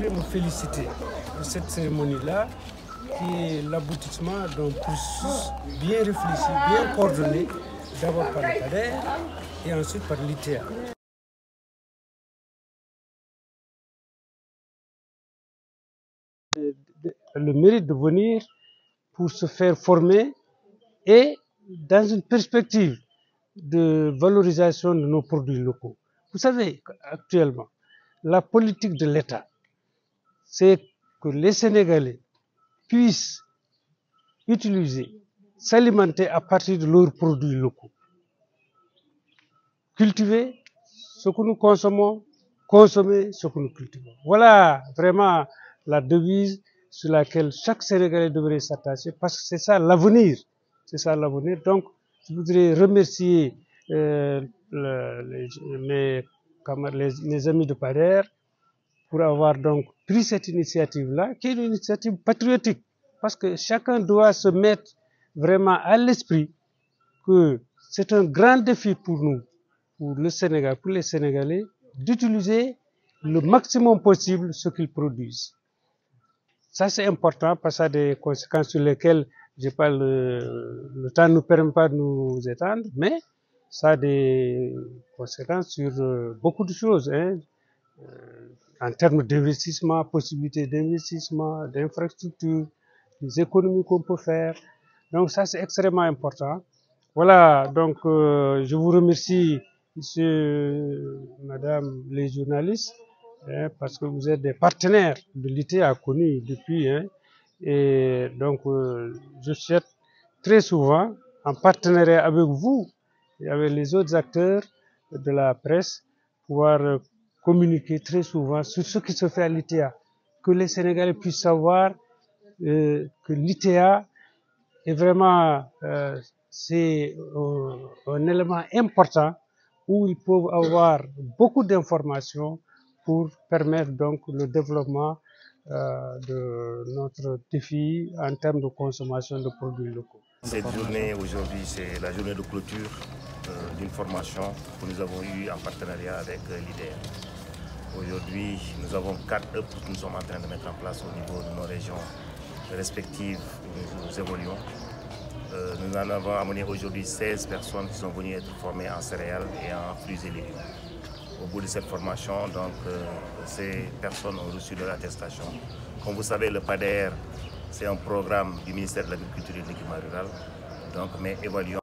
voudrais me féliciter de cette cérémonie-là, qui est l'aboutissement d'un processus bien réfléchi, bien coordonné, d'abord par le PADER et ensuite par l'ITEA. Le mérite de venir pour se faire former et dans une perspective de valorisation de nos produits locaux. Vous savez, actuellement, la politique de l'État, c'est que les Sénégalais puissent utiliser, s'alimenter à partir de leurs produits locaux. Cultiver ce que nous consommons, consommer ce que nous cultivons. Voilà vraiment la devise sur laquelle chaque Sénégalais devrait s'attacher, parce que c'est ça l'avenir. C'est ça l'avenir. Donc, je voudrais remercier mes amis de PADER pour avoir donc pris cette initiative-là, qui est une initiative patriotique, parce que chacun doit se mettre vraiment à l'esprit que c'est un grand défi pour nous, pour le Sénégal, pour les Sénégalais, d'utiliser le maximum possible ce qu'ils produisent. Ça, c'est important parce que ça a des conséquences sur lesquelles le temps ne nous permet pas de nous étendre, mais ça a des conséquences sur beaucoup de choses, hein, en termes d'investissement, possibilités d'investissement, d'infrastructures, des économies qu'on peut faire. Donc ça, c'est extrêmement important. Voilà, donc je vous remercie, monsieur, madame les journalistes, hein, parce que vous êtes des partenaires de l'ITEA connus depuis. Hein, et donc, je souhaite très souvent, en partenariat avec vous et avec les autres acteurs de la presse, pouvoir communiquer très souvent sur ce qui se fait à l'ITEA, que les Sénégalais puissent savoir que l'ITEA est vraiment c'est un élément important où ils peuvent avoir beaucoup d'informations pour permettre donc le développement de notre défi en termes de consommation de produits locaux. Cette journée aujourd'hui, c'est la journée de clôture d'une formation que nous avons eue en partenariat avec l'IDEA. Aujourd'hui, nous avons 4 hubs que nous sommes en train de mettre en place au niveau de nos régions respectives où nous évoluons. Nous en avons amené aujourd'hui 16 personnes qui sont venues être formées en céréales et en fruits et légumes. Au bout de cette formation, donc, ces personnes ont reçu leur attestation. Comme vous savez, le PADER, c'est un programme du ministère de l'Agriculture et de l'Équipement rural, donc, mais évaluons.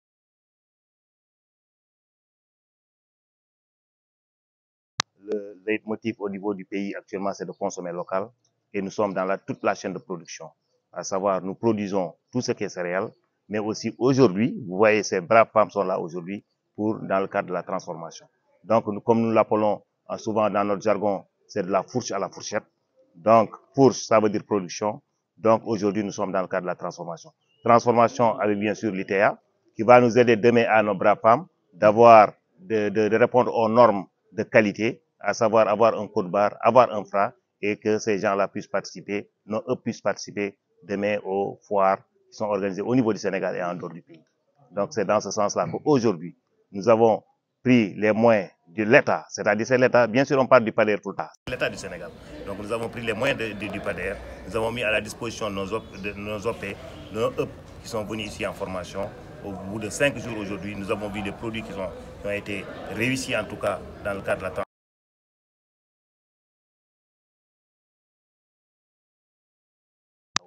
Le leitmotiv au niveau du pays actuellement, c'est de consommer local et nous sommes dans toute la chaîne de production. À savoir, nous produisons tout ce qui est céréales, mais aussi aujourd'hui, vous voyez, ces braves femmes sont là aujourd'hui dans le cadre de la transformation. Donc, comme nous l'appelons souvent dans notre jargon, c'est de la fourche à la fourchette. Donc, fourche, ça veut dire production. Donc, aujourd'hui, nous sommes dans le cadre de la transformation. Transformation avec bien sûr l'ITEA, qui va nous aider demain à nos braves femmes de répondre aux normes de qualité, à savoir avoir un code barre, avoir un Fra, et que ces gens-là puissent participer, eux puissent participer demain aux foires qui sont organisées au niveau du Sénégal et en dehors du pays. Donc, c'est dans ce sens-là qu'aujourd'hui, nous avons pris les moyens de l'État, c'est-à-dire c'est l'État, bien sûr on parle du PADER tout le temps, l'État du Sénégal. Donc nous avons pris les moyens du PADER, nous avons mis à la disposition de nos OP, nos hubs qui sont venus ici en formation. Au bout de 5 jours aujourd'hui, nous avons vu des produits qui ont été réussis en tout cas dans le cadre de la transformation.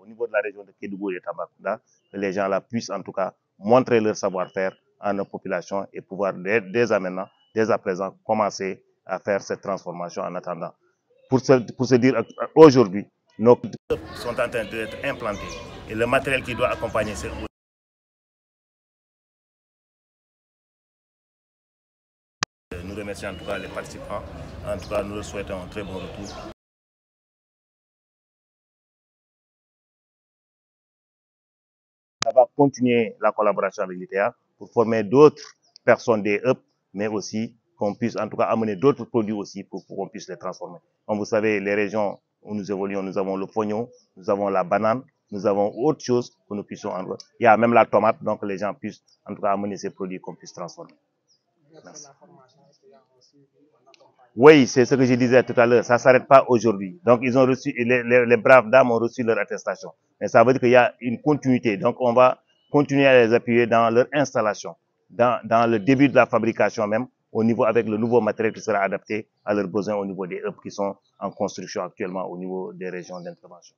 Au niveau de la région de Kédougou et Tambacounda, que les gens là puissent en tout cas montrer leur savoir-faire à nos populations et pouvoir dès à présent, commencer à faire cette transformation en attendant. Pour se dire aujourd'hui, nos hubs sont en train d'être implantés et le matériel qui doit accompagner ces hubs. Nous remercions en tout cas les participants. En tout cas, nous leur souhaitons un très bon retour. Ça va continuer la collaboration avec l'ITEA pour former d'autres personnes des hubs, mais aussi qu'on puisse en tout cas amener d'autres produits aussi pour qu'on puisse les transformer. Comme vous savez, les régions où nous évoluons, nous avons le pognon, nous avons la banane, nous avons autre chose que nous puissions en voir. Il y a même la tomate, donc les gens puissent en tout cas amener ces produits qu'on puisse transformer. Merci. Oui, c'est ce que je disais tout à l'heure, ça ne s'arrête pas aujourd'hui. Donc, ils ont reçu, les braves dames ont reçu leur attestation. Mais ça veut dire qu'il y a une continuité. Donc, on va continuer à les appuyer dans leur installation, dans le début de la fabrication même, au niveau avec le nouveau matériel qui sera adapté à leurs besoins au niveau des hubs qui sont en construction actuellement au niveau des régions d'intervention.